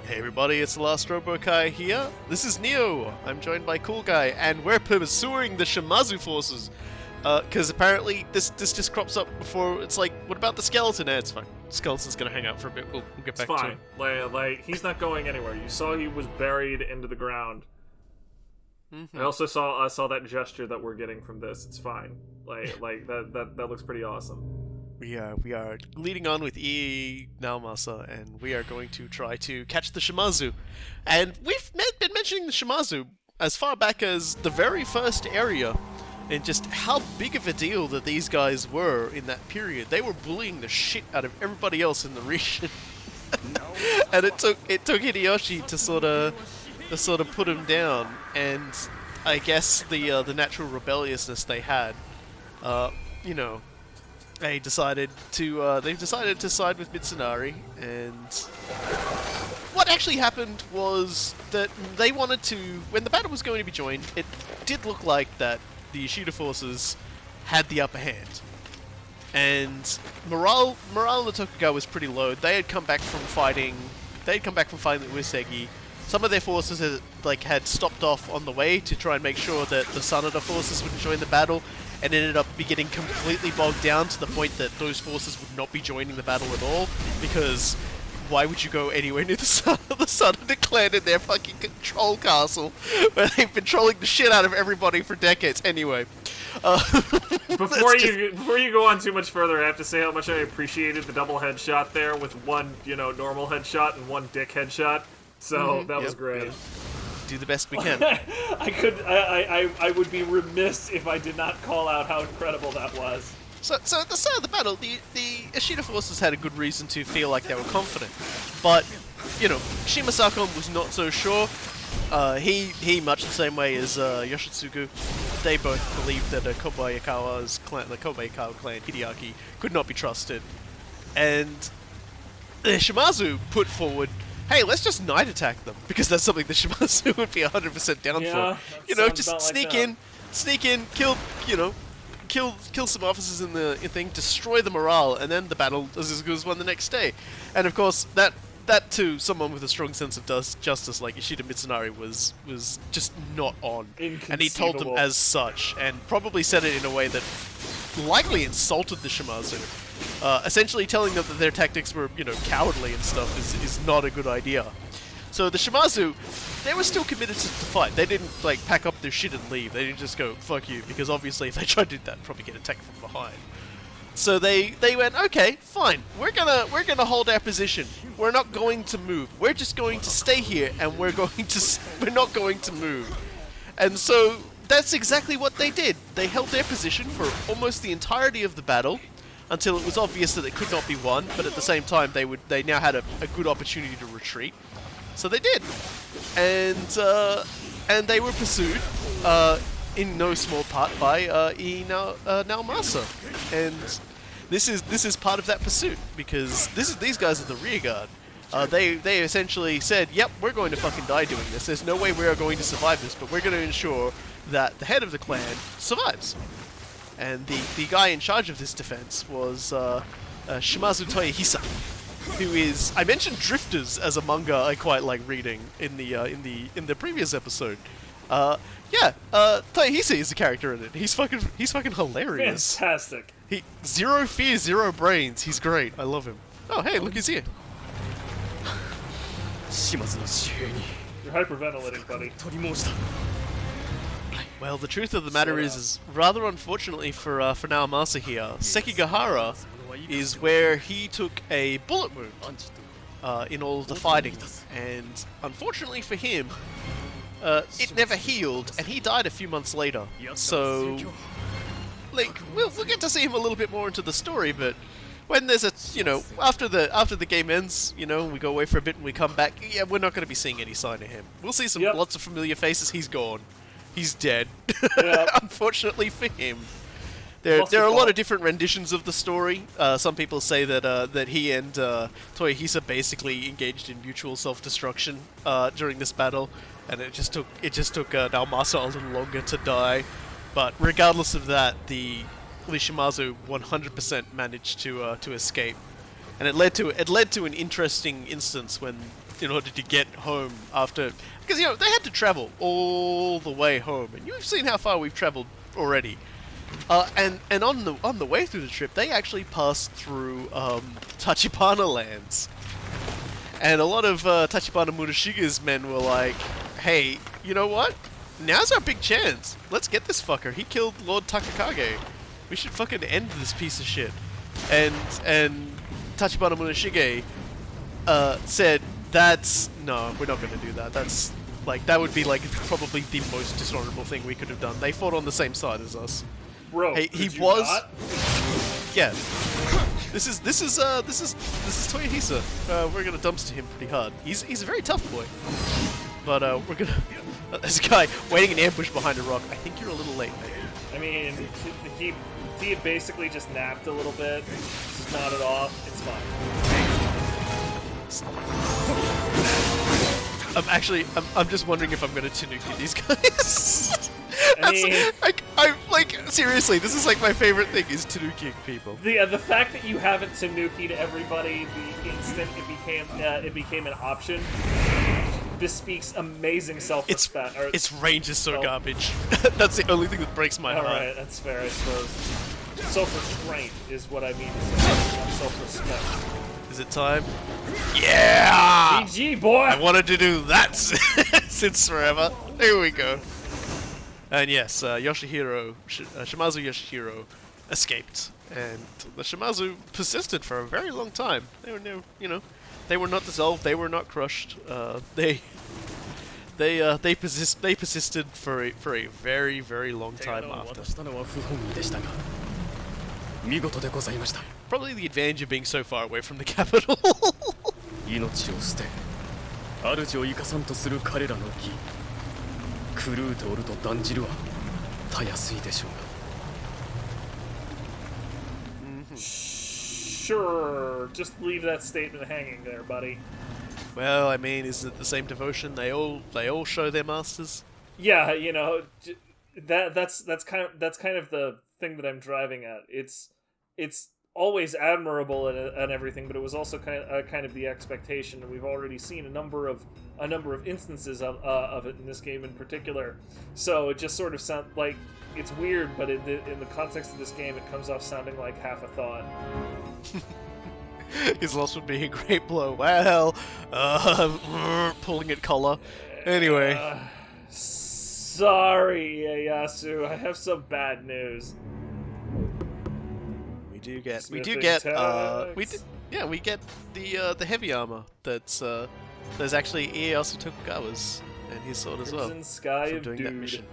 Hey everybody, it's the Last Robokai here. This is Nioh. I'm joined by Cool Guy, and we're pursuing the Shimazu forces. Because apparently this just crops up before it's like, what about the skeleton? It's fine. Skeleton's gonna hang out for a bit. We'll get back to him. Like he's not going anywhere. You saw he was buried into the ground. I also saw that gesture that we're getting from this. It's fine. Like that looks pretty awesome. We are leading on with Ii Naomasa, and we are going to try to catch the Shimazu. And we've been mentioning the Shimazu as far back as the very first area, and just how big of a deal that these guys were in that period. They were bullying the shit out of everybody else in the region. And it took Hideyoshi to sort of put him down, and I guess the natural rebelliousness they had, they've decided to side with Mitsunari, and what actually happened was that they wanted to, when the battle was going to be joined, it did look like that the Ishida forces had the upper hand. And morale in the Tokugawa was pretty low. They had come back from fighting the Uesegi. Some of their forces had stopped off on the way to try and make sure that the Sanada forces wouldn't join the battle, and ended up getting completely bogged down to the point that those forces would not be joining the battle at all, because why would you go anywhere near the Sanada clan in their fucking control castle, where they've been trolling the shit out of everybody for decades anyway. Before you go on too much further, I have to say how much I appreciated the double headshot there with one, normal headshot and one dick headshot. So that was great. Do the best we can. I would be remiss if I did not call out how incredible that was. So at the start of the battle, the Ishida forces had a good reason to feel like they were confident, but Shimasakon was not so sure. He much the same way as Yoshitsugu. They both believed that the Kobayakawa clan Hideaki could not be trusted, and the Shimazu put forward, hey, let's just night attack them, because that's something the Shimazu would be 100% down for. Just sneak in, kill some officers in the thing, destroy the morale, and then the battle is as good as won the next day. And of course, that too, someone with a strong sense of justice like Ishida Mitsunari was just not on. And he told them as such, and probably said it in a way that likely insulted the Shimazu. Essentially telling them that their tactics were, cowardly and stuff is not a good idea. So the Shimazu, they were still committed to fight. They didn't, pack up their shit and leave. They didn't just go, fuck you, because obviously if they tried to do that, they'd probably get attacked from behind. So they went, okay, fine, we're gonna hold our position. We're not going to move. We're just going to stay here, and we're not going to move. And so that's exactly what they did. They held their position for almost the entirety of the battle, until it was obvious that it could not be won, but at the same time they now had a good opportunity to retreat. So they did. And they were pursued in no small part by Ii Naomasa. And this is part of that pursuit, because these guys are the rear guard. They essentially said, yep, we're going to fucking die doing this. There's no way we are going to survive this, but we're going to ensure that the head of the clan survives. And the guy in charge of this defense was Shimazu Toyohisa, who is, I mentioned Drifters as a manga I quite like reading in the previous episode. Toyohisa is a character in it. He's fucking hilarious. Fantastic. Zero fear, zero brains. He's great. I love him. Oh hey, look, he's here. You're hyperventilating, buddy. Well, the truth of the matter is rather unfortunately for Naomasa here, Sekigahara is where he took a bullet wound in all of the fighting, and unfortunately for him, it never healed, and he died a few months later. So, we'll get to see him a little bit more into the story, but when there's after the game ends, we go away for a bit and we come back, yeah, we're not going to be seeing any sign of him. We'll see lots of familiar faces. He's gone. He's dead. Yep. Unfortunately for him. There are a lot of different renditions of the story. Some people say that he and Toyohisa basically engaged in mutual self-destruction during this battle, and it just took Naomasa a little longer to die. But regardless of that, the Shimazu 100% managed to escape. And it led to an interesting instance when, in order to get home after, because they had to travel all the way home, and you've seen how far we've traveled already. And on the way through the trip, they actually passed through Tachibana lands, and a lot of Tachibana Murashige's men were like, "Hey, you know what? Now's our big chance. Let's get this fucker. He killed Lord Takakage. We should fucking end this piece of shit." And Tachibana Murashige said, "No, we're not going to do that. That's that would be probably the most dishonorable thing we could have done. They fought on the same side as us." Bro, hey, he was. Not? Yeah. This is Toyohisa. We're gonna dumpster him pretty hard. He's a very tough boy. But we're gonna. This guy waiting in ambush behind a rock. I think you're a little late, mate. I mean, he had basically just napped a little bit, just nodded off. It's fine. I'm just wondering if I'm gonna Tanuki these guys. I mean, seriously, this is my favorite thing is Tanukiing people. The fact that you haven't Tanuki'd everybody the instant it became an option bespeaks amazing self-respect. Its range is so garbage. That's the only thing that breaks my heart. Alright, that's fair, I suppose. Self-restraint is what I mean to say, not self-respect. Is it time? Yeah! GG, boy! I wanted to do that since forever. Here we go. And yes, Shimazu Yoshihiro escaped, and the Shimazu persisted for a very long time. They were they were not dissolved, they were not crushed. They persisted for a very, very long time after. Probably the advantage of being so far away from the capital. Sure, just leave that statement hanging there, buddy. Well, I mean, is it the same devotion? They all show their masters. Yeah, that's kind of the thing that I'm driving at. It's always admirable and everything, but it was also kind of the expectation, and we've already seen a number of instances of it in this game in particular. So it just sort of sounds like it's weird, but in the context of this game, it comes off sounding like half a thought. His loss would be a great blow. Well, pulling at collar. Anyway. Sorry, Ieyasu. I have some bad news. We get the heavy armor that's actually Ieyasu Tokugawa's and his sword as well. Sky from of doing Dude. that mission.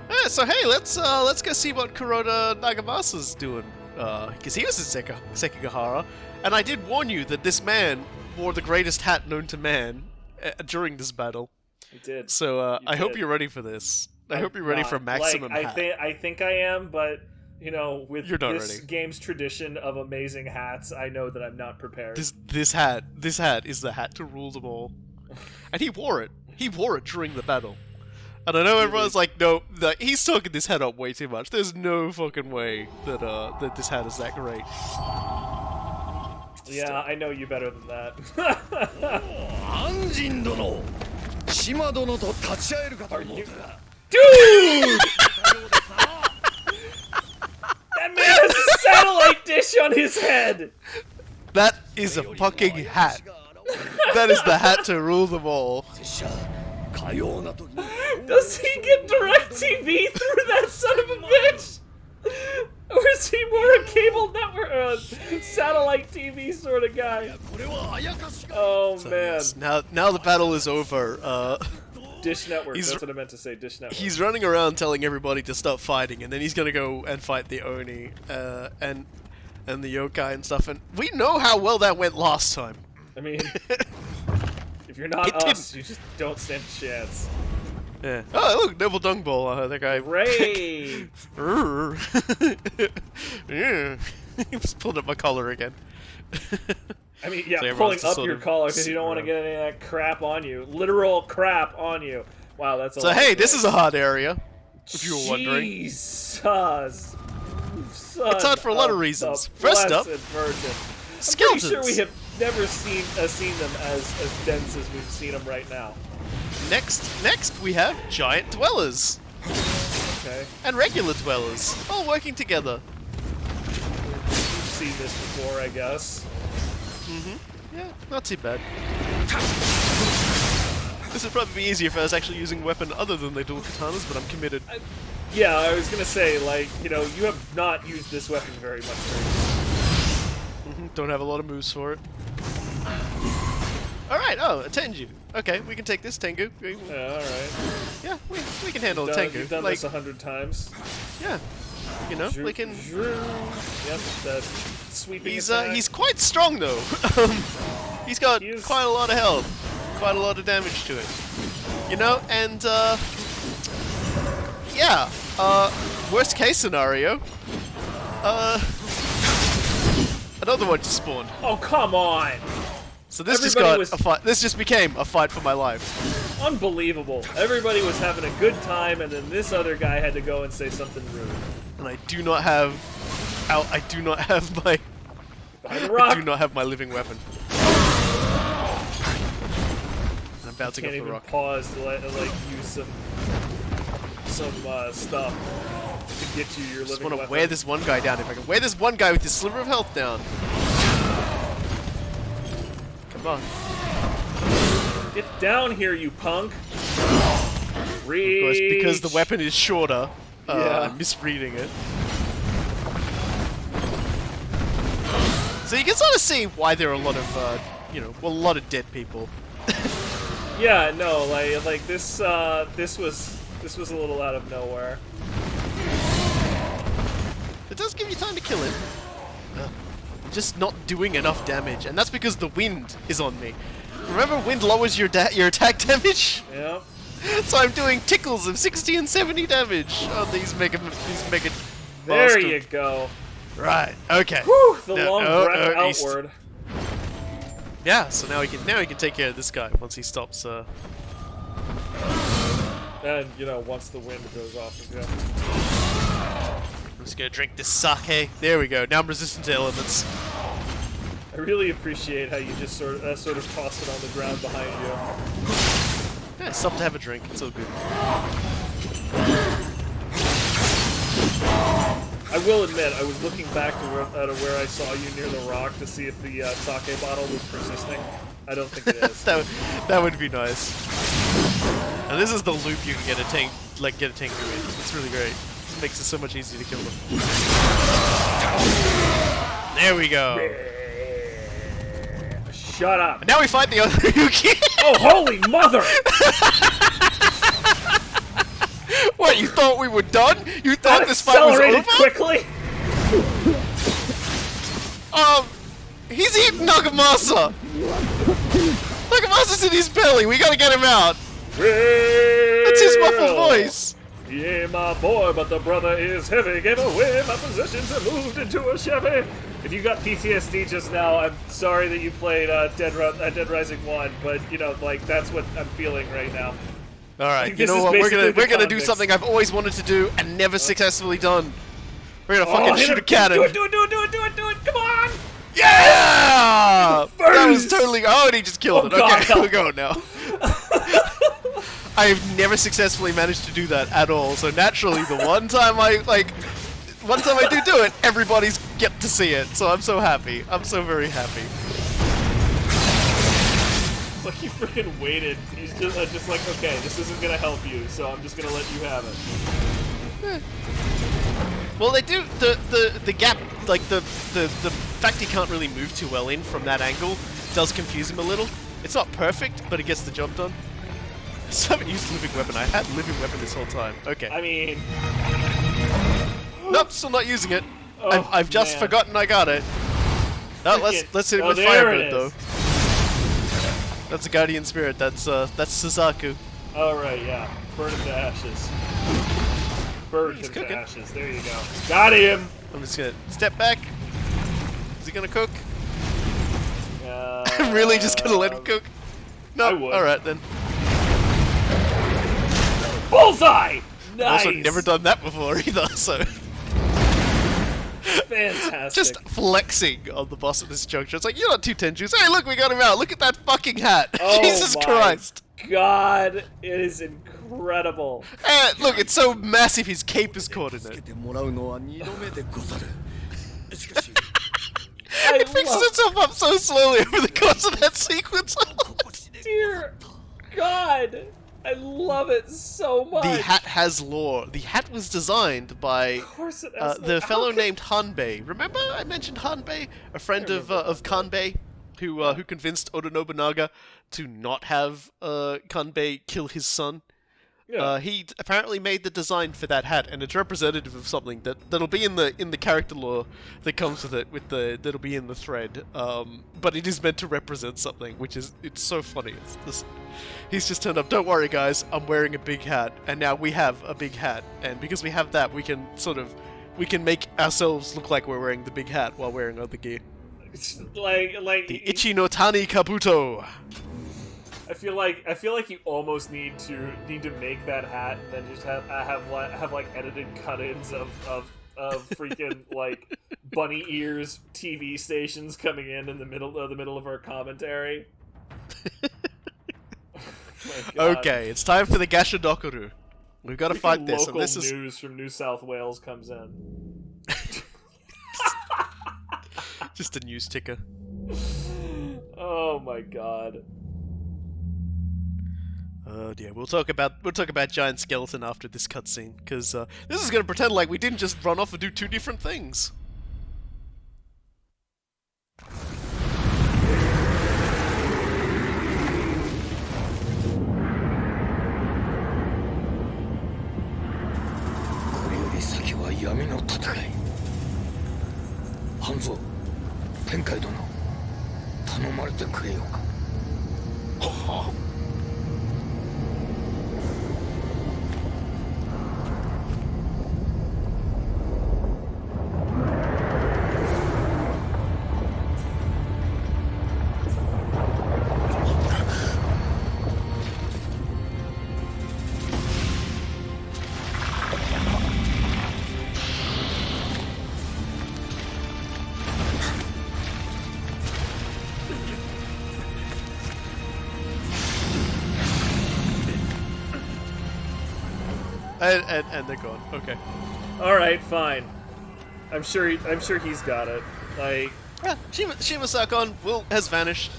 Yeah, so hey, let's go see what Kuroda Nagamasa's doing. Because he was in Sekigahara, and I did warn you that this man wore the greatest hat known to man during this battle. He did. So I hope you're ready for this. I hope you're ready for maximum hat. I think I am, but with this ready. game's tradition of amazing hats, I know that I'm not prepared. This hat is the hat to rule them all, and he wore it. He wore it during the battle. And I know everyone's like, no, he's talking this hat up way too much. There's no fucking way that this hat is that great. Yeah, I know you better than that. Dude! That man has a satellite dish on his head! That is a fucking hat. That is the hat to rule them all. Does he get DirecTV through that son of a bitch? Or is he more a cable network, satellite TV sort of guy? Oh, so man. Yes, now the battle is over. Dish Network, that's what I meant to say, Dish Network. He's running around telling everybody to stop fighting, and then he's gonna go and fight the Oni, and the yokai and stuff, and we know how well that went last time. I mean, if you're not us, you just don't stand a chance. Yeah. Oh, look, Neville Dung Ball. That guy. Great. Yeah. He just pulled up my collar again. I mean, yeah, so pulling up your collar because you don't want to get any of that crap on you. Literal crap on you. Wow, that's a lot. So hey, this is a hot area. If you were wondering. Jesus. It's hot for a lot of reasons. First up, Virgin. Skeletons. I'm pretty sure we have never seen them as dense as we've seen them right now. Next we have giant dwellers. Okay. And regular dwellers, all working together. We've seen this before, I guess. Yeah, not too bad. This would probably be easier if I was actually using a weapon other than the dual katanas, but I'm committed. Yeah, I was gonna say, like, you know, you have not used this weapon very much. Don't have a lot of moves for it. Alright, a Tengu. Okay, we can take this Tengu. Alright. Yeah, we can handle a Tengu. You've done this 100 times. Yeah. You know, we can... Yep, that's sweeping attack. He's quite strong, though. He's got quite a lot of health. Quite a lot of damage to it. You know, and, yeah. Worst case scenario. Another one just spawned. Oh, come on! So this just got a fight. This just became a fight for my life. Unbelievable. Everybody was having a good time, and then this other guy had to go and say something rude. And I do not have... I do not have my... Behind the rock! I do not have my living weapon. I'm bouncing off the rock. Pause to like use some stuff to get you your living weapon. I just want to wear this one guy down. If I can wear this one guy with this sliver of health down. Come on. Get down here, you punk. Reach. Of course, because the weapon is shorter. Yeah. I'm misreading it. So you can sort of see why there are a lot of, you know, well, a lot of dead people. Yeah, no, like this was a little out of nowhere. It does give you time to kill him. Just not doing enough damage, and that's because the wind is on me. Remember, wind lowers your attack damage. Yep. So I'm doing tickles of 60 and 70 damage on these mega. There you go. Right. Okay. Whew, the long breath outward. Yeah. So now we can take care of this guy once he stops. And you know, once the wind goes off again. I'm just gonna drink this sake. There we go. Now I'm resistant to elements. I really appreciate how you just sort of toss it on the ground behind you. Yeah, stop to have a drink. It's all good. I will admit, I was looking back to where I saw you near the rock to see if the sake bottle was persisting. I don't think it is. that would be nice. And this is the loop you can get a Tengu in. It's really great. It makes it so much easier to kill them. There we go. Shut up. And now we fight the other Ryuki. Oh, holy mother! What, you thought we were done? You thought this fight was over? Quickly? He's eating Nagamasa! Nagamasa's in his belly, we gotta get him out! That's his muffled voice! Yeah, my boy, but the brother is heavy. Gave away my possessions and moved into a Chevy. If you got PTSD just now, I'm sorry that you played Dead Rising 1, but, you know, like, that's what I'm feeling right now. Alright, you know what, we're gonna do something I've always wanted to do and never successfully done. We're gonna fucking shoot a cannon. Do it, come on! Yeah! That was totally, oh, and he just killed it. God, okay, we're going now. I have never successfully managed to do that at all, so naturally the one time I do it, everybody's get to see it, so I'm so happy. I'm so very happy. Like he freaking waited. He's just like, okay, this isn't gonna help you, so I'm just gonna let you have it. Well, they do the gap, like the fact he can't really move too well in from that angle does confuse him a little. It's not perfect, but it gets the job done. I still haven't used living weapon. I had living weapon this whole time. Okay. I mean, nope, still not using it. Oh, I've just forgotten I got it. No, let's hit it with Firebird though. That's a Guardian Spirit. That's Suzaku. Oh right, yeah. Burn him to ashes. Burn him to ashes. There you go. Got him. I'm just gonna step back. Is he gonna cook? I'm really just gonna let him cook. No. I would. All right then. Bullseye. Nice. I've also never done that before either, so. Fantastic. Just flexing on the boss at this juncture. It's like, you're not too Tenjus. Hey, look, we got him out. Look at that fucking hat. Oh Jesus my Christ. God, it is incredible. Look, it's so massive his cape is caught in it. It fixes itself up so slowly over the course of that sequence. Dear God, I love it so much. The hat has lore. The hat was designed by Of course it has the lore. fellow named Hanbei. Remember I mentioned Hanbei? A friend of Kanbei, who convinced Oda Nobunaga to not have Kanbei kill his son. Yeah. He apparently made the design for that hat, and it's representative of something that'll be in the character lore that comes with it, that'll be in the thread. But it is meant to represent something, it's so funny. He's just turned up. Don't worry, guys. I'm wearing a big hat, and now we have a big hat, and because we have that, we can make ourselves look like we're wearing the big hat while wearing other gear. like The Ichi no Tani Kabuto. I feel like you almost need to make that hat and then just have like edited cut-ins of freaking like bunny ears TV stations coming in the middle of our commentary. Oh Okay, it's time for the Gashodokoru. We've got to fight this. Local And this is news from New South Wales comes in. just a news ticker. Oh my God. Oh dear, we'll talk about Giant Skeleton after this cutscene, because this is going to pretend like we didn't just run off and do two different things. And they're gone. Okay. All right, fine. I'm sure he's got it. Like, Yeah, Shima-Sakon has vanished.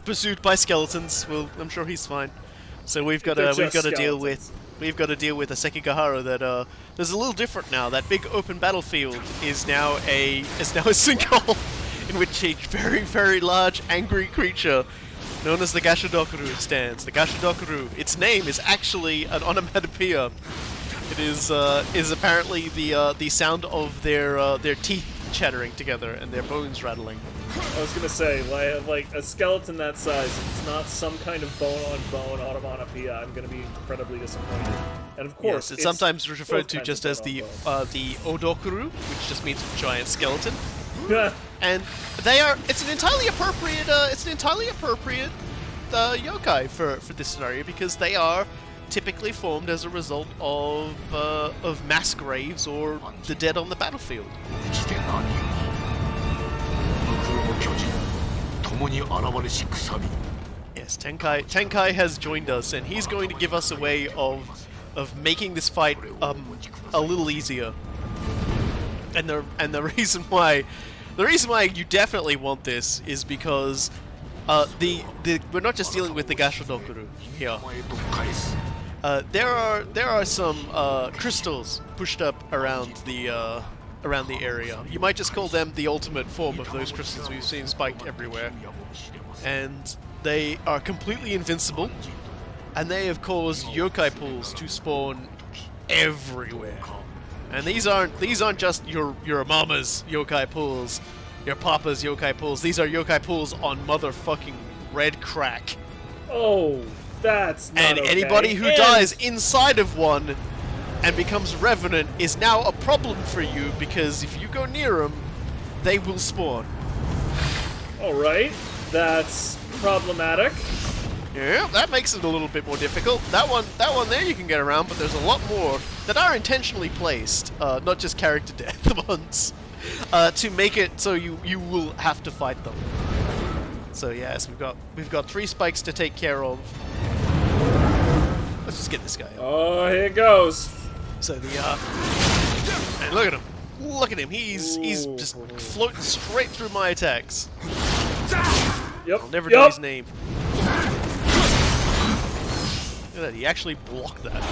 Pursued by skeletons. I'm sure he's fine. So we've got to deal with a Sekigahara that is a little different now. That big open battlefield is now a sinkhole in which a very, very large angry creature known as the Gashodokoru stands. The Gashodokoru, its name is actually an onomatopoeia. It is apparently the sound of their teeth chattering together and their bones rattling. I was gonna say, like a skeleton that size, if it's not some kind of bone-on-bone onomatopoeia, I'm gonna be incredibly disappointed. And of course, yes, it's sometimes referred to just as the Odokuru, which just means giant skeleton. And it's an entirely appropriate yokai for this scenario, because they are typically formed as a result of mass graves or the dead on the battlefield. Yes, Tenkai has joined us, and he's going to give us a way of making this fight a little easier. And the reason why you definitely want this is because we're not just dealing with the Gashodokuru here. There are some crystals pushed up around the area. You might just call them the ultimate form of those crystals we've seen spiked everywhere. And they are completely invincible, and they have caused yokai pools to spawn everywhere. And these aren't just your mama's yokai pools, your papa's yokai pools. These are yokai pools on motherfucking red crack. Oh, that's not And okay. anybody who dies inside of one and becomes revenant is now a problem for you, because if you go near them, they will spawn. All right, that's problematic. Yeah, that makes it a little bit more difficult. That one there you can get around, but there's a lot more that are intentionally placed, not just character death ones, to make it so you will have to fight them. So yes, we've got 3 spikes to take care of. Let's just get this guy up. Oh, here it goes. So the and look at him. Look at him. He's just floating straight through my attacks. Yep. I'll never know his name. Look at that, he actually blocked that.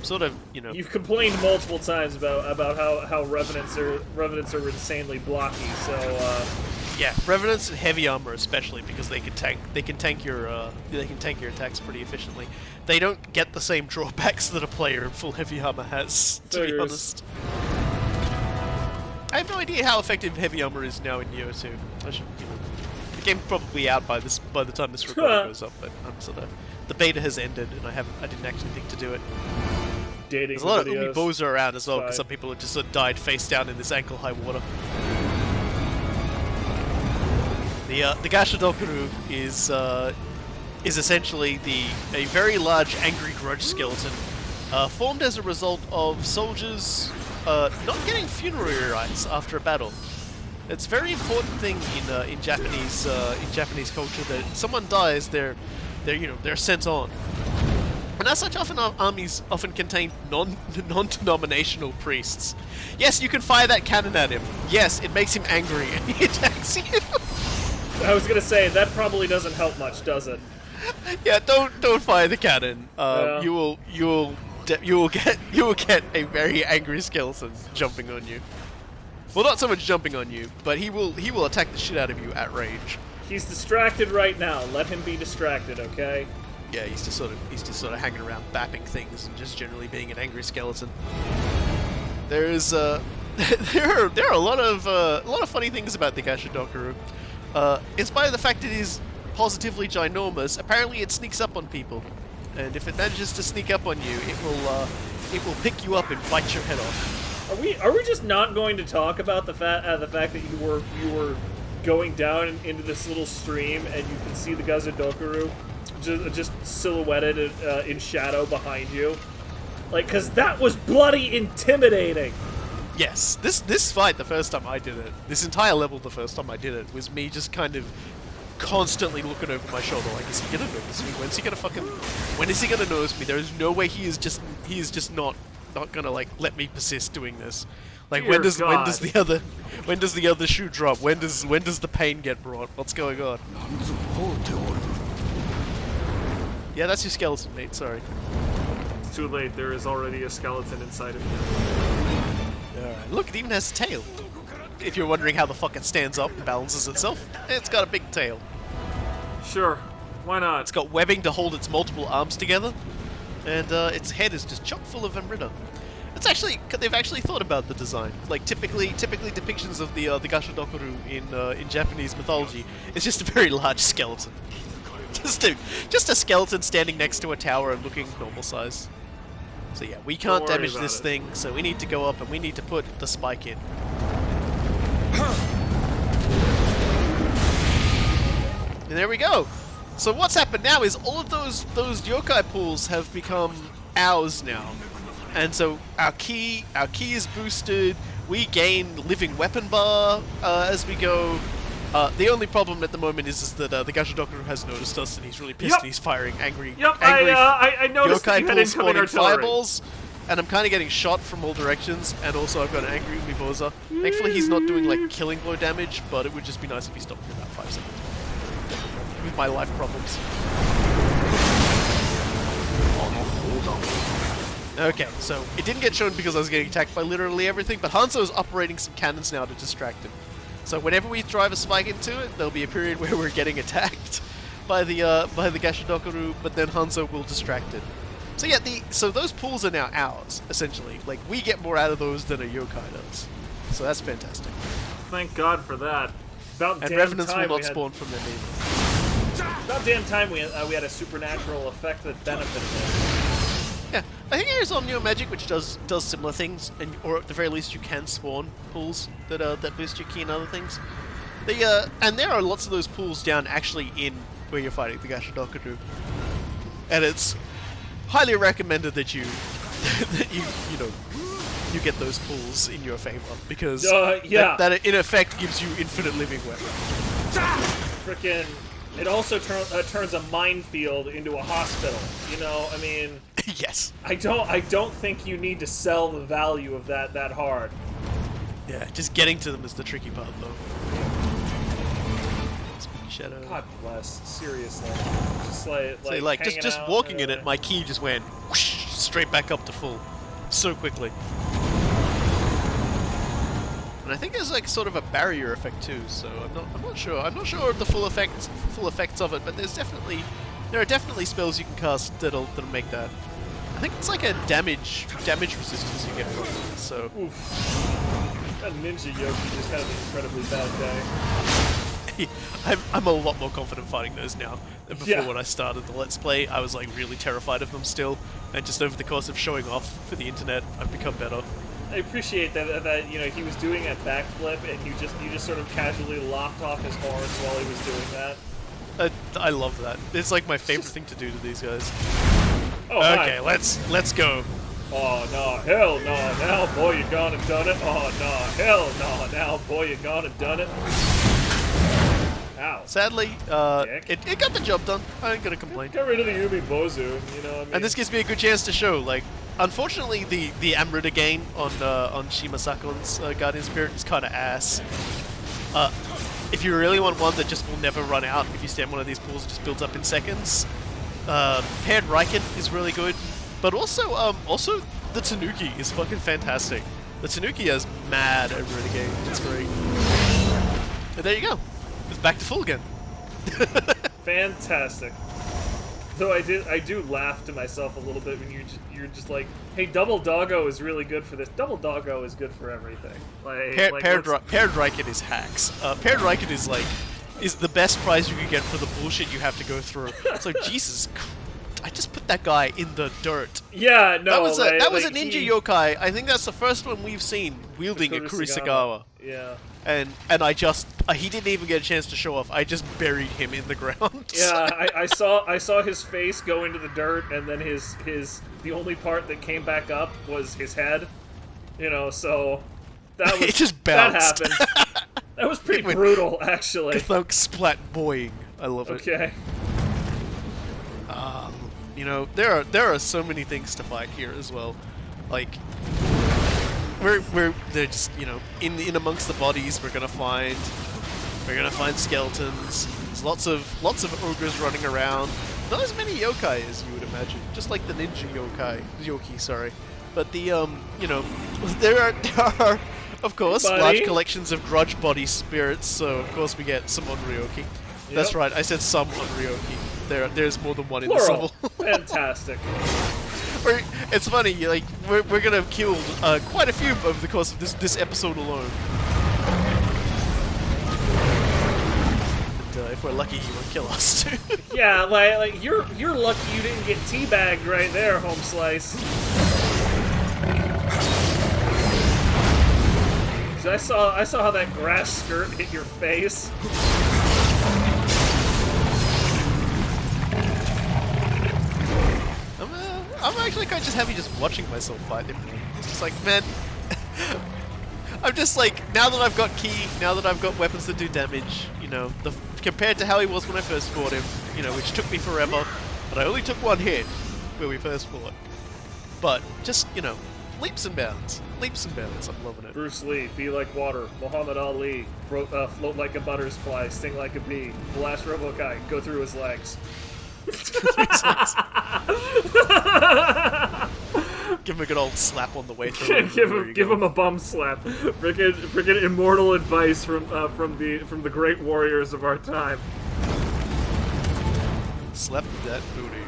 Sort of, you know. You've complained multiple times about how revenants are insanely blocky. So yeah, revenants and heavy armor especially because they can tank your attacks pretty efficiently. They don't get the same drawbacks that a player in full heavy armor has, to be honest. I have no idea how effective heavy armor is now in Nioh 2. I should, you know, the game's probably out by the time this recording goes up, but I'm sort of, the beta has ended and I didn't actually think to do it. Dating There's a lot videos. of Umiboza around as well, because Fine. some people have just sort of died face down in this ankle-high water. The Gashodokaru is essentially a very large angry grudge skeleton, formed as a result of soldiers not getting funerary rites after a battle. It's a very important thing in Japanese culture that someone dies, they're sent on. And as such, armies often contain non-denominational priests. Yes, you can fire that cannon at him. Yes, it makes him angry and he attacks you. I was gonna say that probably doesn't help much, does it? Yeah, don't fire the cannon. Yeah. You will get a very angry skeleton jumping on you. Well, not so much jumping on you, but he will attack the shit out of you at range. He's distracted right now. Let him be distracted, okay? Yeah, he's just sort of hanging around bapping things and just generally being an angry skeleton. There's there are a lot of funny things about the Gashodokaru. In spite of the fact it is positively ginormous, apparently it sneaks up on people, and if it manages to sneak up on you, it will pick you up and bite your head off. Are we just not going to talk about the fact that you were going down into this little stream and you can see the Gashodokaru just silhouetted in shadow behind you? Like, cause that was bloody intimidating. Yes, this fight, the first time I did it, this entire level the first time I did it, was me just kind of constantly looking over my shoulder like, is he gonna notice me? When is he gonna notice me? There is no way he is just not gonna, like, let me persist doing this. Like, Dear when does God. the other shoe drop? When does the pain get brought? What's going on? Yeah, that's your skeleton, mate, sorry. It's too late. There is already a skeleton inside of you. Alright, look, it even has a tail. If you're wondering how the fuck it stands up and balances itself, it's got a big tail. Sure, why not? It's got webbing to hold its multiple arms together, and its head is just chock full of Amrita. They've actually thought about the design. Like, typically depictions of the Gashodokaru in Japanese mythology is just a very large skeleton. Just a skeleton standing next to a tower and looking normal size. So yeah, we can't damage this thing, so we need to go up and we need to put the spike in. And there we go. So what's happened now is all of those yokai pools have become ours now. And so our ki is boosted, we gain living weapon bar as we go. The only problem at the moment is that the Gashodokaru has noticed us and he's really pissed and he's firing angry I noticed that yokai you had pools incoming spawning artillery. fireballs. And I'm kind of getting shot from all directions, and also I've got an angry Umiboza. Thankfully he's not doing like killing blow damage, but it would just be nice if he stopped for about 5 seconds. With my life problems. Okay, so it didn't get shown because I was getting attacked by literally everything, but Hanzo's operating some cannons now to distract him. So whenever we drive a spike into it, there'll be a period where we're getting attacked by the Gashodokaru, but then Hanzo will distract it. So yeah, so those pools are now ours, essentially. Like, we get more out of those than a yokai does. So that's fantastic. Thank God for that. About And damn revenants will time not spawn from their neighbors. About damn time we had a supernatural effect that benefited it. Yeah, I think there's Nioh Magic which does similar things, or at the very least you can spawn pools that boost your ki and other things. And there are lots of those pools down actually in where you're fighting the Gashodokudu. And it's highly recommended that you you get those pulls in your favor, because that in effect gives you infinite living weapon. Frickin', it also turns a minefield into a hospital. You know, I mean, yes. I don't think you need to sell the value of that hard. Yeah, just getting to them is the tricky part, though. Shadow. God bless, seriously. Just just walking in it, my key just went whoosh, straight back up to full, so quickly. And I think there's like sort of a barrier effect too, so I'm not sure. I'm not sure of the full effects of it, but there are definitely spells you can cast that'll make that. I think it's like a damage resistance you get from it. So. Oof. That Ninja Yoki just had an incredibly bad day. I'm a lot more confident fighting those now than before. When I started the Let's Play, I was like really terrified of them still, and just over the course of showing off for the internet, I've become better. I appreciate that you know, he was doing a backflip and you just sort of casually lopped off his horns while he was doing that. I love that. It's like my favorite thing to do to these guys. Oh, okay, hi. let's go. Oh no, hell no, now boy you gone and done it. Oh no, hell no, now boy you gone and done it. Ow. Sadly, it got the job done. I ain't gonna complain. Get rid of the Yumi Bozu, you know what I mean? And this gives me a good chance to show, like, unfortunately the Amrita gain on Shimasakon's Guardian Spirit is kind of ass. If you really want one that just will never run out, if you stand one of these pools, it just builds up in seconds. Paired Raiken is really good, but also the Tanuki is fucking fantastic. The Tanuki has mad Amrita gain. It's great. But there you go. It's back to full again. Fantastic. Though I do laugh to myself a little bit when you're just like, hey, Double Doggo is really good for this. Double Doggo is good for everything. Paired Raiken is hacks. Paired Raiken is the best prize you can get for the bullshit you have to go through. It's like, Jesus Christ, I just put that guy in the dirt. Yeah, no, that was a ninja yokai. I think that's the first one we've seen wielding a Kuroda. Yeah. And he didn't even get a chance to show off. I just buried him in the ground. Yeah, I saw his face go into the dirt, and then the only part that came back up was his head. You know, so that was it just bounced. That happened. That was pretty brutal, actually. Thunk splat boing. I love it. Okay. You know, there are so many things to fight here as well. Like, they're just, you know, in amongst the bodies we're gonna find skeletons. There's lots of ogres running around. Not as many yokai as you would imagine. Just like the ninja yoki, sorry. But the you know, there are of course large collections of grudge body spirits. So of course we get some Onryoki. Yep. That's right. I said some Onryoki. There's more than one Plural. in this level. Fantastic. It's funny, like we're gonna have killed quite a few over the course of this episode alone. And if we're lucky, he won't kill us too. Yeah, like you're lucky you didn't get teabagged right there, Home Slice. So I saw how that grass skirt hit your face. I'm actually kind of just happy just watching myself fight him. It's just like, man, I'm just like, now that I've got ki, now that I've got weapons that do damage, you know, compared to how he was when I first fought him, you know, which took me forever, but I only took one hit where we first fought. But just, you know, leaps and bounds. Leaps and bounds. I'm loving it. Bruce Lee, be like water. Muhammad Ali, float like a butterfly, sting like a bee. The last Robokai, go through his legs. Give him a good old slap on the way through. give him a bum slap. Freaking immortal advice from the great warriors of our time. Slap that booty.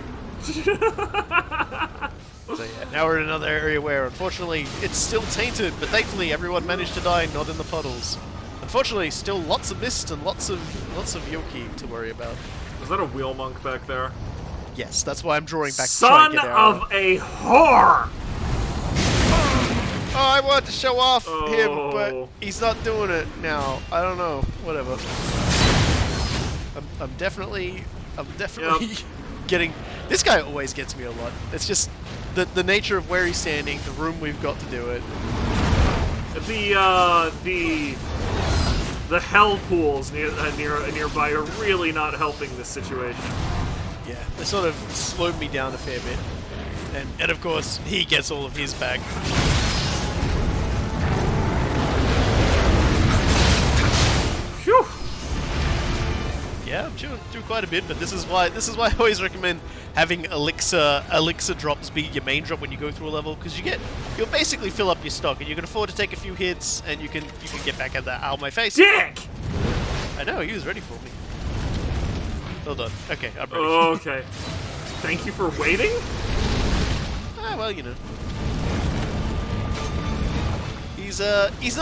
So yeah, now we're in another area where, unfortunately, it's still tainted, but thankfully everyone managed to die, not in the puddles. Unfortunately, still lots of mist and lots of yoki to worry about. Is that a wheel monk back there? Yes, that's why I'm drawing back. Son of a whore! Oh, I wanted to show off him, but he's not doing it now. I don't know. Whatever. I'm definitely I'm definitely getting... This guy always gets me a lot. It's just the nature of where he's standing, the room we've got to do it. The hell pools nearby are really not helping this situation. Yeah, they sort of slowed me down a fair bit. And of course, he gets all of his back. Phew! Yeah, I'm chewing through quite a bit, but this is why I always recommend having elixir drops be your main drop when you go through a level, because you'll basically fill up your stock, and you can afford to take a few hits, and you can get back at that. Ow, my face! Dick! I know, he was ready for me. Well done. Okay, I'm ready. Okay. Thank you for waiting? Ah, well, you know. He's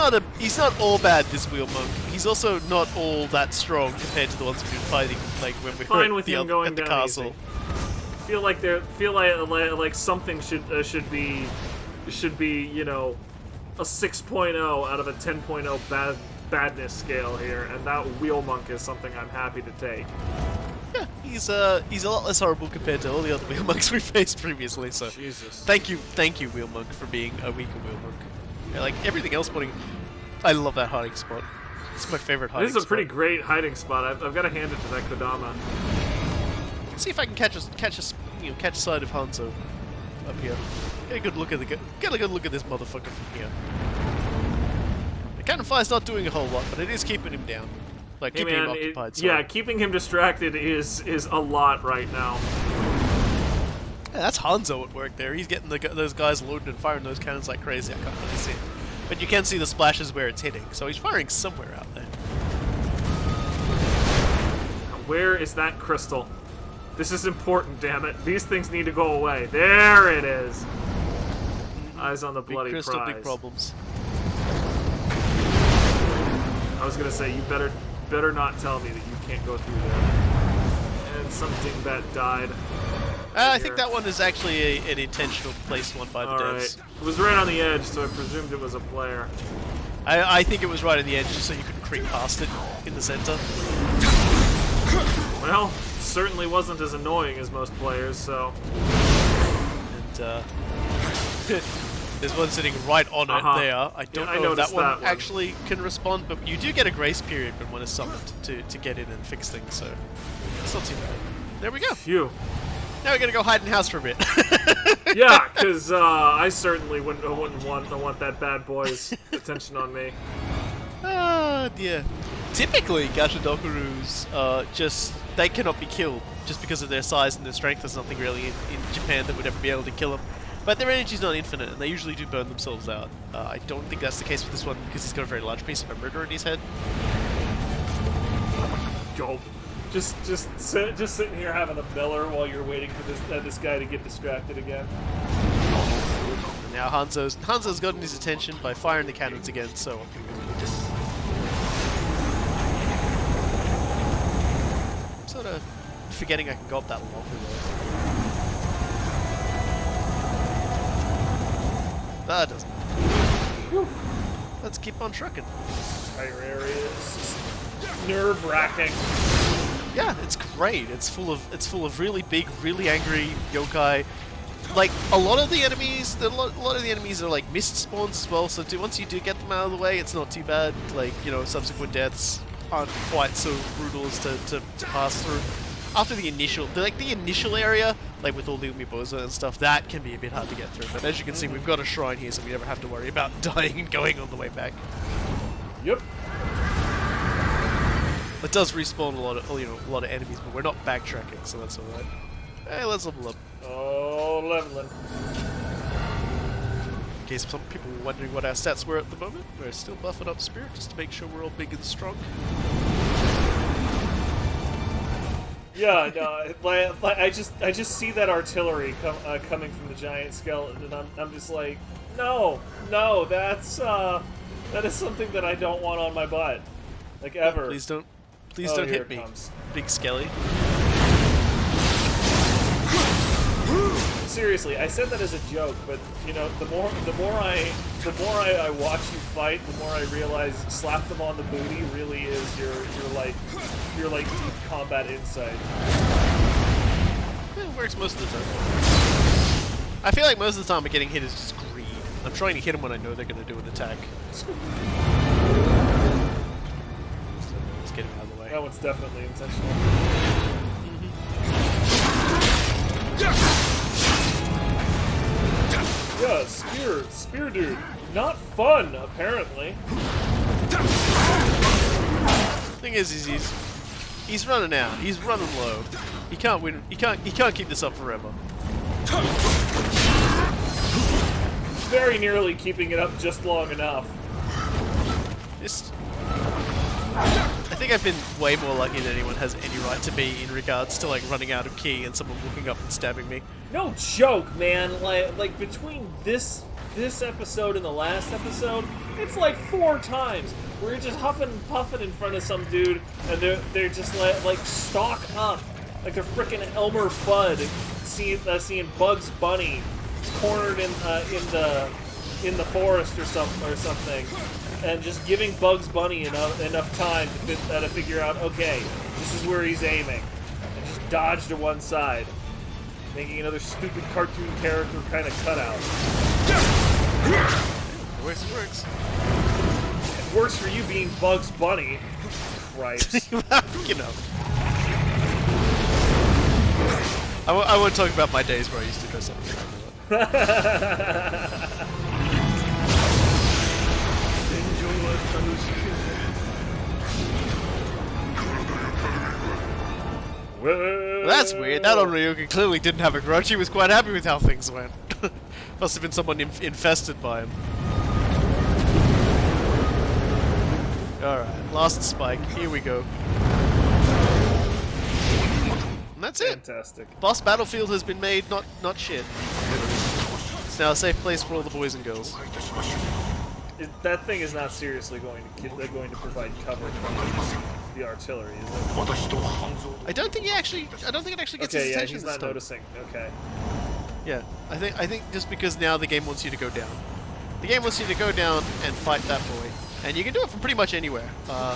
not all bad, this wheel monk. He's also not all that strong compared to the ones we've been fighting, like when we were at the castle. Easy. Feel like something should be, you know, a 6.0 out of a 10.0 badness scale here, and that wheel monk is something I'm happy to take. Yeah, he's a lot less horrible compared to all the other wheel monks we faced previously. So, Jesus. Thank you, wheel monk, for being a weaker wheel monk. Yeah, like everything else, I love that hiding spot. It's my favorite hiding spot. This is a pretty great hiding spot. I've got to hand it to that Kodama. See if I can catch sight of Hanzo up here. Get a good look at this motherfucker from here. The cannon fire's not doing a whole lot, but it is keeping him down. Like, keeping him occupied. Yeah, keeping him distracted is a lot right now. Yeah, that's Hanzo at work there. He's getting those guys loaded and firing those cannons like crazy. I can't really see it. But you can see the splashes where it's hitting, so he's firing somewhere out there. Where is that crystal? This is important, damn it. These things need to go away. There it is. Eyes on the bloody big crystal, prize. big problems. I was gonna say, you better not tell me that you can't go through there. And some dingbat died. I think that one is actually an intentional placed one by the devs. It was right on the edge, so I presumed it was a player. I think it was right on the edge, just so you could creep past it in the center. Well, it certainly wasn't as annoying as most players, so... And, there's one sitting right on it there. I don't know if that one actually can respond, but you do get a grace period when one is summoned to get in and fix things, so it's not too bad. There we go. Phew. Now we're gonna go hide in the house for a bit. Yeah, because I certainly wouldn't want that bad boy's attention on me. Ah, dear. Typically, Gashidokurus, they cannot be killed just because of their size and their strength. There's nothing really in Japan that would ever be able to kill them. But their energy's not infinite, and they usually do burn themselves out. I don't think that's the case with this one, because he's got a very large piece of a murder in his head. Gulp. Just sitting here having a Miller while you're waiting for this guy to get distracted again. Now Hanzo's gotten his attention by firing the cannons again, so I'm sort of forgetting I can go up that long. That doesn't. Whew. Let's keep on trucking. Entire area is nerve-wracking. Yeah, it's great. It's full of really big, really angry yokai. Like a lot of the enemies are like mist spawns as well. So once you do get them out of the way, it's not too bad. Like, you know, subsequent deaths aren't quite so brutal as to pass through. After the initial area, like with all the Umibosa and stuff, that can be a bit hard to get through. But as you can see, we've got a shrine here, so we never have to worry about dying and going on the way back. Yep. It does respawn a lot of enemies, but we're not backtracking, so that's alright. Hey, let's level up. Oh, leveling. In case some people were wondering what our stats were at the moment, we're still buffing up spirit just to make sure we're all big and strong. Yeah, no, I just see that artillery coming from the giant skeleton, and I'm just like, no, that is something that I don't want on my butt, like ever. Please don't hit me, comes. big skelly. seriously, I said that as a joke, but you know, the more I watch you fight, the more I realize slap them on the booty really is your deep combat insight. It works most of the time. I feel like most of the time I'm getting hit is just greed. I'm trying to hit them when I know they're going to do an attack. Let's get him out of the way. That one's definitely intentional. Yeah, spear dude. Not fun, apparently. Thing is he's running out. He's running low. He can't win. He can't keep this up forever. Very nearly keeping it up just long enough. I think I've been way more lucky than anyone has any right to be in regards to like running out of ki and someone walking up and stabbing me. No joke, man. Like between this episode and the last episode, it's like 4 times where you're just huffing and puffing in front of some dude, and they're just like stalk up like a frickin' Elmer Fudd, seeing Bugs Bunny cornered in the forest or something, and just giving Bugs Bunny enough time to figure out, okay, this is where he's aiming, and just dodge to one side, making another stupid cartoon character kind of cutout. It works. It works for you being Bugs Bunny. Christ. You know. I won't talk about my days where I used to dress up as well, that's weird. That Onryuka clearly didn't have a grudge. He was quite happy with how things went. Must have been someone infested by him. Alright, last spike. Here we go. And that's it. Fantastic. Boss battlefield has been made not shit. It's now a safe place for all the boys and girls. That thing is not seriously going to provide cover from the artillery, is it? I don't think it actually gets his attention. He's not noticing. Okay. Yeah, I think just because now the game wants you to go down. The game wants you to go down and fight that boy. And you can do it from pretty much anywhere. All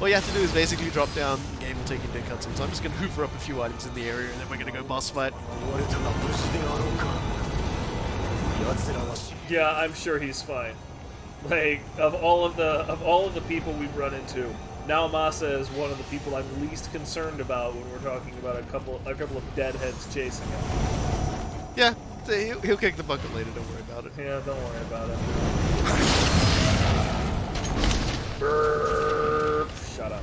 you have to do is basically drop down, the game will take you to cutscenes. So I'm just going to hoover up a few items in the area and then we're going to go boss fight. Yeah, I'm sure he's fine. Like, of all of the people we've run into, Naomasa is one of the people I'm least concerned about when we're talking about a couple of deadheads chasing him. Yeah, he'll kick the bucket later, don't worry about it. Yeah, don't worry about it. Burp. Shut up.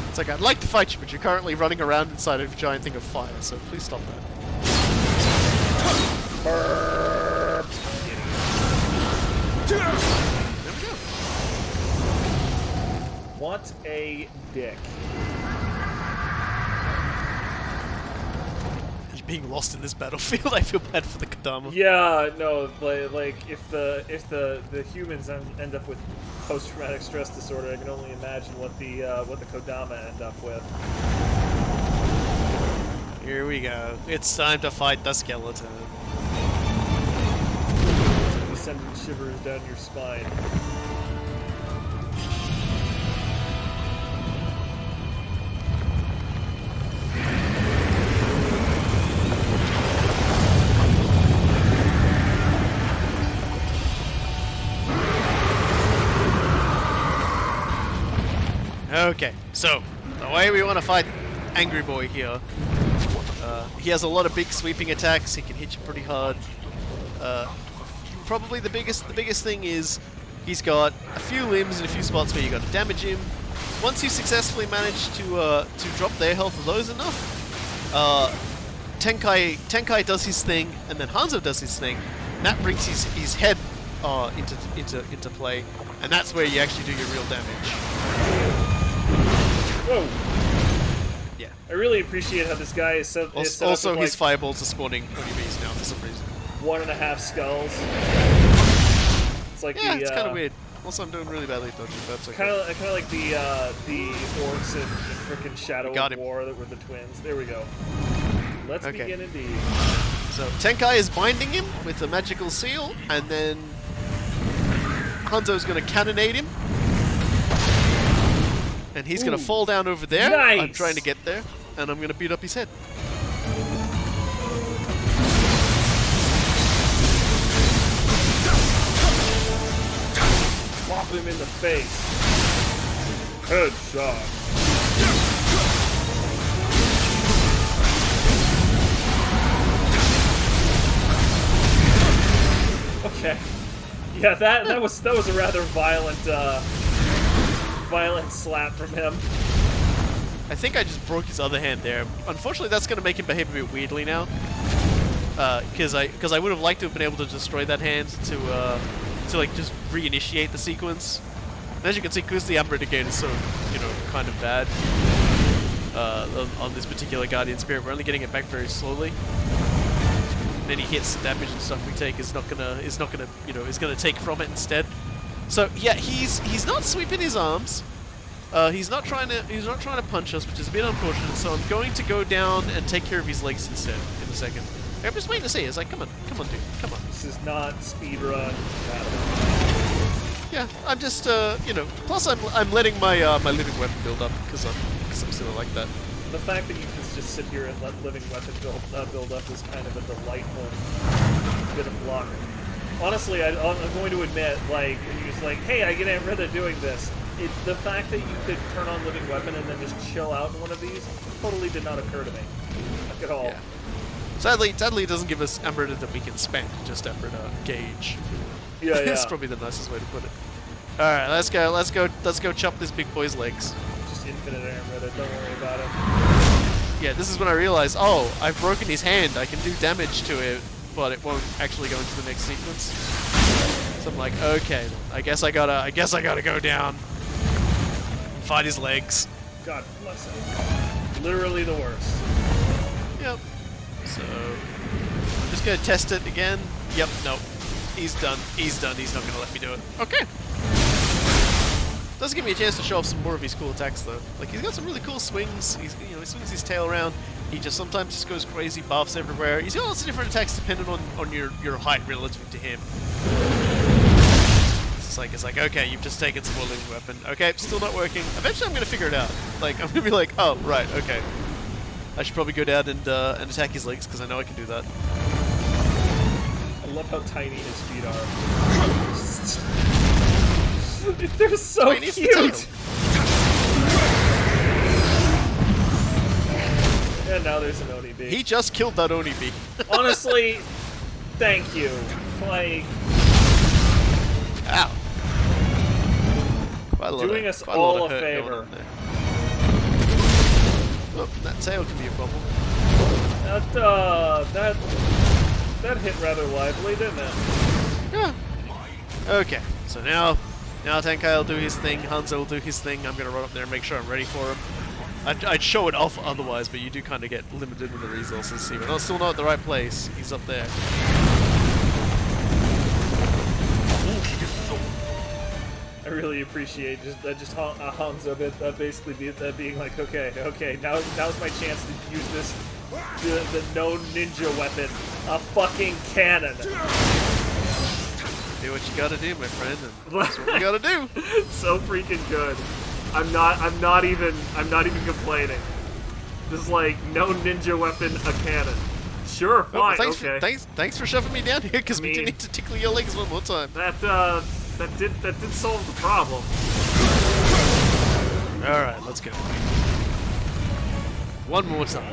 It's like, I'd like to fight you, but you're currently running around inside a giant thing of fire, so please stop that. Burp. There we go. What a dick. Being lost in this battlefield, I feel bad for the Kodama. Yeah, no, like if the humans end up with post-traumatic stress disorder, I can only imagine what the Kodama end up with. Here we go. It's time to fight the skeleton. He's sending shivers down your spine. Okay, so the way we want to fight Angry Boy here, he has a lot of big sweeping attacks. He can hit you pretty hard. Probably the biggest thing is he's got a few limbs and a few spots where you got to damage him. Once you successfully manage to drop their health of those enough, Tenkai does his thing, and then Hanzo does his thing. And that brings his head into play, and that's where you actually do your real damage. Whoa. Yeah. I really appreciate how this guy is set Also, up with, his fireballs are spawning enemies now for some reason. 1.5 skulls. It's like Yeah, it's kind of weird. Also, I'm doing really badly at dodging. That's okay. Kind of like the orcs in frickin' Shadow of War that were the twins. There we go. Let's begin indeed. So Tenkai is binding him with a magical seal, and then Hanzo's going to cannonade him. And he's going to fall down over there. Nice. I'm trying to get there, and I'm going to beat up his head. Slap him in the face. Headshot. Okay. Yeah, that was a rather violent slap from him. I think I just broke his other hand there. Unfortunately, that's going to make him behave a bit weirdly now. Because I would have liked to have been able to destroy that hand to like just reinitiate the sequence. And as you can see, because the Amber Negate is so, you know, kind of bad on this particular Guardian Spirit, we're only getting it back very slowly. Any hits and damage and stuff we take is not gonna you know, is gonna take from it instead. So yeah, he's not sweeping his arms. He's not trying to punch us, which is a bit unfortunate. So I'm going to go down and take care of his legs instead in a second. I'm just waiting to see. It's like, come on, dude, come on. This is not speedrun. Yeah, I'm just you know. Plus, I'm letting my my living weapon build up because I'm still like that. The fact that you can just sit here and let living weapon build up is kind of a delightful bit of luck. Honestly, I'm going to admit, like, when you're just like, hey, I get Amrita doing this. The fact that you could turn on living weapon and then just chill out in one of these totally did not occur to me. Not at all. Yeah. Sadly, it doesn't give us Amrita that we can spend, just Amrita gauge. Yeah, yeah. That's probably the nicest way to put it. All right, let's go chop this big boy's legs. Just infinite Amrita, don't worry about it. Yeah, this is when I realized, oh, I've broken his hand. I can do damage to it, but it won't actually go into the next sequence. So I'm like, okay, I guess I gotta go down, fight his legs. God bless him. Literally the worst. Yep. So I'm just gonna test it again. Yep. Nope. He's done. He's done. He's not gonna let me do it. Okay. Does give me a chance to show off some more of his cool attacks though. Like he's got some really cool swings. He swings his tail around. He just sometimes just goes crazy, buffs everywhere. He's got lots of different attacks depending on your height relative to him. It's like okay, you've just taken some more living weapon. Okay, still not working. Eventually I'm gonna figure it out. Like I'm gonna be like, oh right, okay. I should probably go down and attack his legs because I know I can do that. I love how tiny his feet are. They're so cute! And now there's an Oni bee. He just killed that Oni bee. Honestly, thank you. Like... Ow. Doing us all a favor. Oh, that tail can be a problem. That hit rather lively, didn't it? Yeah. Okay, so now Tenkai will do his thing, Hanzo will do his thing. I'm gonna run up there and make sure I'm ready for him. I'd show it off otherwise, but you do kind of get limited with the resources. See, we're still not at the right place. He's up there. I really appreciate just Hanzo basically being like, okay, now's my chance to use this the no ninja weapon, a fucking cannon. Do what you gotta do, my friend. And that's what you gotta do. So freaking good. I'm not even complaining. Just like no ninja weapon, a cannon. Sure, fine. Well, okay. Thanks for shoving me down here because we do need to tickle your legs one more time. That did solve the problem. All right, let's go. One more time.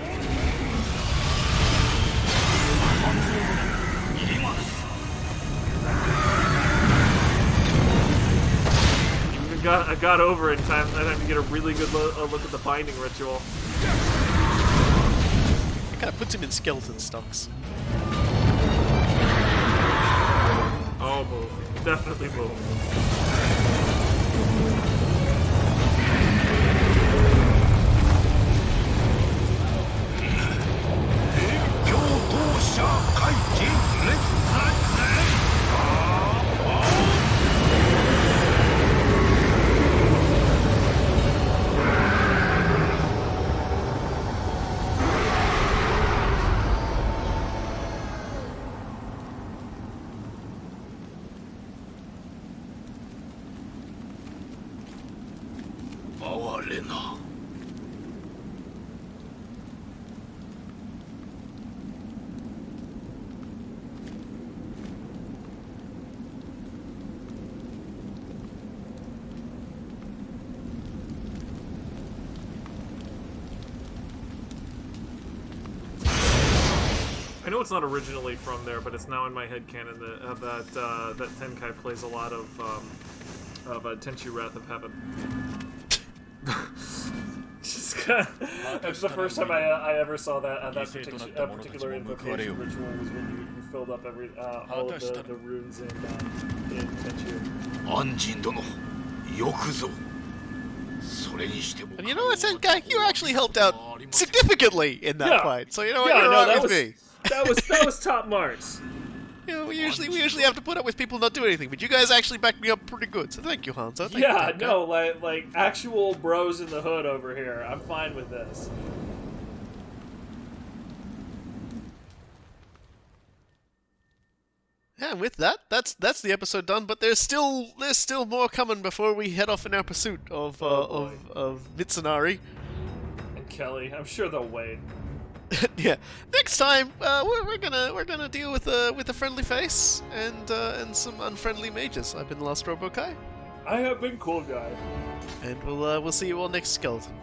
I got over it in time to get a really good look at the binding ritual. It kind of puts him in skeleton stocks. Oh, move. Definitely move. I know it's not originally from there, but it's now in my headcanon that Tenkai plays a lot of Tenchi Wrath of Heaven. Just that's the first time I ever saw that particular invocation ritual was when you filled up all of the runes in Tenchi. And you know what, Senkai? You actually helped out significantly in that fight. So you know what? You're right with me. That was top marks. You know, we usually have to put up with people not doing anything, but you guys actually backed me up pretty good. So thank you, Hanzo. Thank you, like actual bros in the hood over here. I'm fine with this. Yeah, and with that, that's the episode done. But there's still more coming before we head off in our pursuit of Mitsunari and Kelley. I'm sure they'll wait. Yeah. Next time, we're gonna deal with a friendly face and some unfriendly mages. I've been Lost Robo Kai. I have been Cool Guy. And we'll see you all next skeleton.